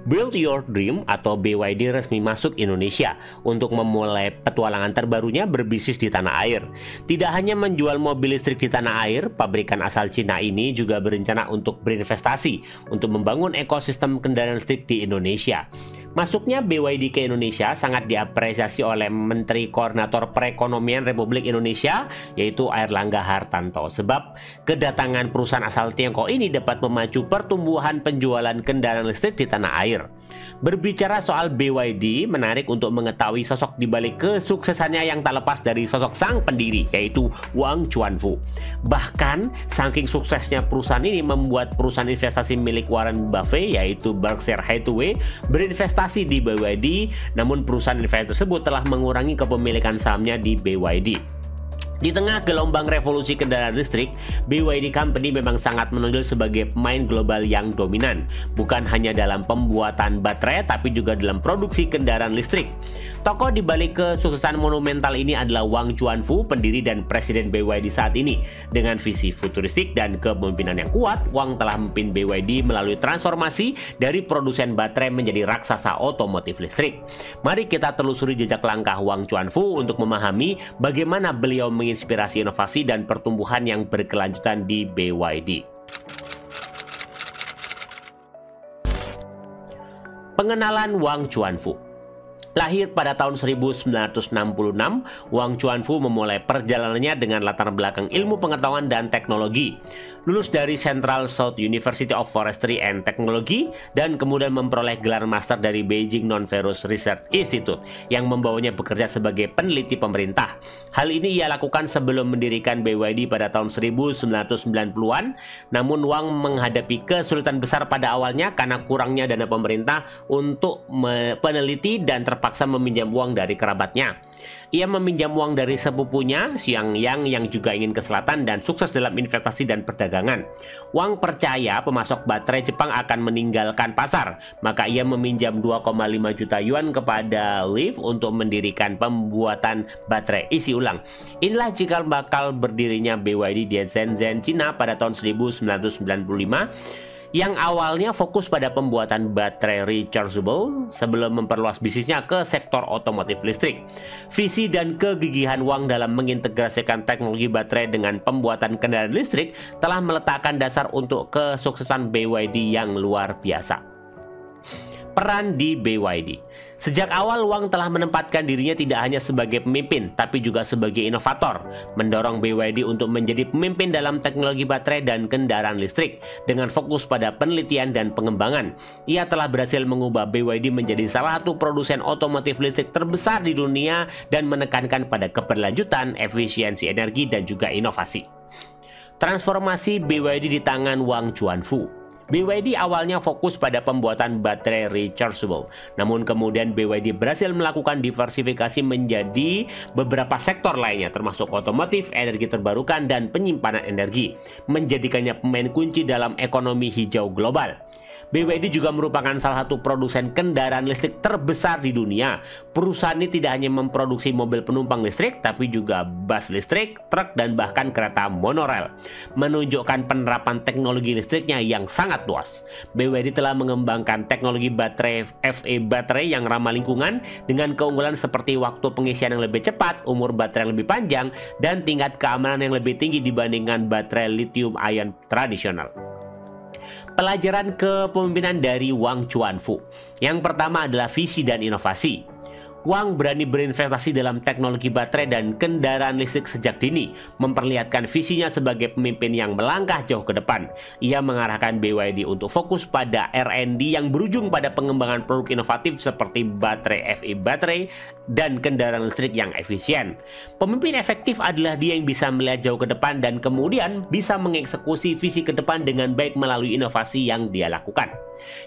Build Your Dream atau BYD resmi masuk Indonesia untuk memulai petualangan terbarunya berbisnis di tanah air. Tidak hanya menjual mobil listrik di tanah air, pabrikan asal Cina ini juga berencana untuk berinvestasi untuk membangun ekosistem kendaraan listrik di Indonesia. Masuknya BYD ke Indonesia sangat diapresiasi oleh Menteri Koordinator Perekonomian Republik Indonesia, yaitu Airlangga Hartarto, sebab kedatangan perusahaan asal Tiongkok ini dapat memacu pertumbuhan penjualan kendaraan listrik di tanah air. Berbicara soal BYD, menarik untuk mengetahui sosok di balik kesuksesannya yang tak lepas dari sosok sang pendiri, yaitu Wang Chuanfu. Bahkan, saking suksesnya perusahaan ini membuat perusahaan investasi milik Warren Buffett, yaitu Berkshire Hathaway, berinvestasi di BYD, namun perusahaan investasi tersebut telah mengurangi kepemilikan sahamnya di BYD. Di tengah gelombang revolusi kendaraan listrik, BYD Company memang sangat menonjol sebagai pemain global yang dominan, bukan hanya dalam pembuatan baterai tapi juga dalam produksi kendaraan listrik. Tokoh di balik kesuksesan monumental ini adalah Wang Chuanfu, pendiri dan presiden BYD saat ini. Dengan visi futuristik dan kepemimpinan yang kuat, Wang telah memimpin BYD melalui transformasi dari produsen baterai menjadi raksasa otomotif listrik. Mari kita telusuri jejak langkah Wang Chuanfu untuk memahami bagaimana beliau menginspirasi inovasi dan pertumbuhan yang berkelanjutan di BYD. Pengenalan Wang Chuanfu. Lahir pada tahun 1966, Wang Chuanfu memulai perjalanannya dengan latar belakang ilmu pengetahuan dan teknologi. Lulus dari Central South University of Forestry and Technology dan kemudian memperoleh gelar master dari Beijing Non-Ferrous Research Institute yang membawanya bekerja sebagai peneliti pemerintah. Hal ini ia lakukan sebelum mendirikan BYD pada tahun 1990-an, namun Wang menghadapi kesulitan besar pada awalnya karena kurangnya dana pemerintah untuk peneliti dan terpaksa meminjam uang dari kerabatnya. Ia meminjam uang dari sepupunya, Xiang Yang, yang juga ingin ke selatan dan sukses dalam investasi dan perdagangan. Wang percaya pemasok baterai Jepang akan meninggalkan pasar, maka ia meminjam 2,5 juta yuan kepada Leaf untuk mendirikan pembuatan baterai isi ulang. Inilah cikal bakal berdirinya BYD di Shenzhen, Cina pada tahun 1995. Yang awalnya fokus pada pembuatan baterai rechargeable sebelum memperluas bisnisnya ke sektor otomotif listrik. Visi dan kegigihan Wang dalam mengintegrasikan teknologi baterai dengan pembuatan kendaraan listrik telah meletakkan dasar untuk kesuksesan BYD yang luar biasa. Peran di BYD. Sejak awal Wang telah menempatkan dirinya tidak hanya sebagai pemimpin, tapi juga sebagai inovator, mendorong BYD untuk menjadi pemimpin dalam teknologi baterai dan kendaraan listrik. Dengan fokus pada penelitian dan pengembangan, ia telah berhasil mengubah BYD menjadi salah satu produsen otomotif listrik terbesar di dunia dan menekankan pada keberlanjutan, efisiensi energi, dan juga inovasi. Transformasi BYD di tangan Wang Chuanfu. BYD awalnya fokus pada pembuatan baterai rechargeable, namun kemudian BYD berhasil melakukan diversifikasi menjadi beberapa sektor lainnya termasuk otomotif, energi terbarukan, dan penyimpanan energi, menjadikannya pemain kunci dalam ekonomi hijau global. BYD juga merupakan salah satu produsen kendaraan listrik terbesar di dunia. Perusahaan ini tidak hanya memproduksi mobil penumpang listrik, tapi juga bus listrik, truk, dan bahkan kereta monorail, menunjukkan penerapan teknologi listriknya yang sangat luas. BYD telah mengembangkan teknologi baterai FE baterai yang ramah lingkungan dengan keunggulan seperti waktu pengisian yang lebih cepat, umur baterai yang lebih panjang, dan tingkat keamanan yang lebih tinggi dibandingkan baterai lithium ion tradisional. Pelajaran kepemimpinan dari Wang Chuanfu. Yang pertama adalah visi dan inovasi. Wang berani berinvestasi dalam teknologi baterai dan kendaraan listrik sejak dini, memperlihatkan visinya sebagai pemimpin yang melangkah jauh ke depan. Ia mengarahkan BYD untuk fokus pada R&D yang berujung pada pengembangan produk inovatif seperti baterai FE baterai dan kendaraan listrik yang efisien. Pemimpin efektif adalah dia yang bisa melihat jauh ke depan dan kemudian bisa mengeksekusi visi ke depan dengan baik melalui inovasi yang dia lakukan.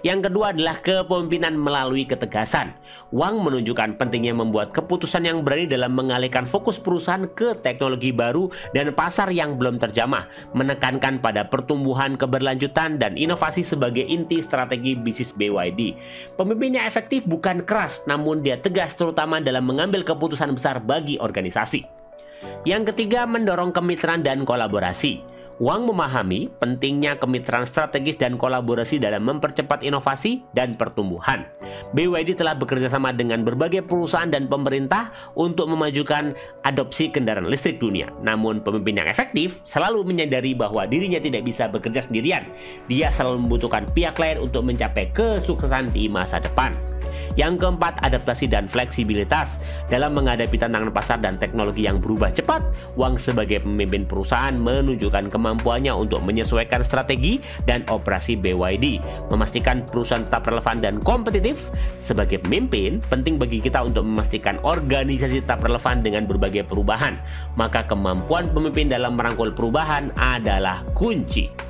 Yang kedua adalah kepemimpinan melalui ketegasan. Wang menunjukkan pentingnya membuat keputusan yang berani dalam mengalihkan fokus perusahaan ke teknologi baru dan pasar yang belum terjamah, menekankan pada pertumbuhan keberlanjutan dan inovasi sebagai inti strategi bisnis BYD. Pemimpinnya efektif bukan keras, namun dia tegas terutama dalam mengambil keputusan besar bagi organisasi. Yang ketiga, mendorong kemitraan dan kolaborasi. Wang memahami pentingnya kemitraan strategis dan kolaborasi dalam mempercepat inovasi dan pertumbuhan. BYD telah bekerja sama dengan berbagai perusahaan dan pemerintah untuk memajukan adopsi kendaraan listrik dunia. Namun pemimpin yang efektif selalu menyadari bahwa dirinya tidak bisa bekerja sendirian. Dia selalu membutuhkan pihak lain untuk mencapai kesuksesan di masa depan. Yang keempat, adaptasi dan fleksibilitas. Dalam menghadapi tantangan pasar dan teknologi yang berubah cepat, Wang sebagai pemimpin perusahaan menunjukkan kemampuannya untuk menyesuaikan strategi dan operasi BYD, memastikan perusahaan tetap relevan dan kompetitif. Sebagai pemimpin, penting bagi kita untuk memastikan organisasi tetap relevan dengan berbagai perubahan. Maka kemampuan pemimpin dalam merangkul perubahan adalah kunci.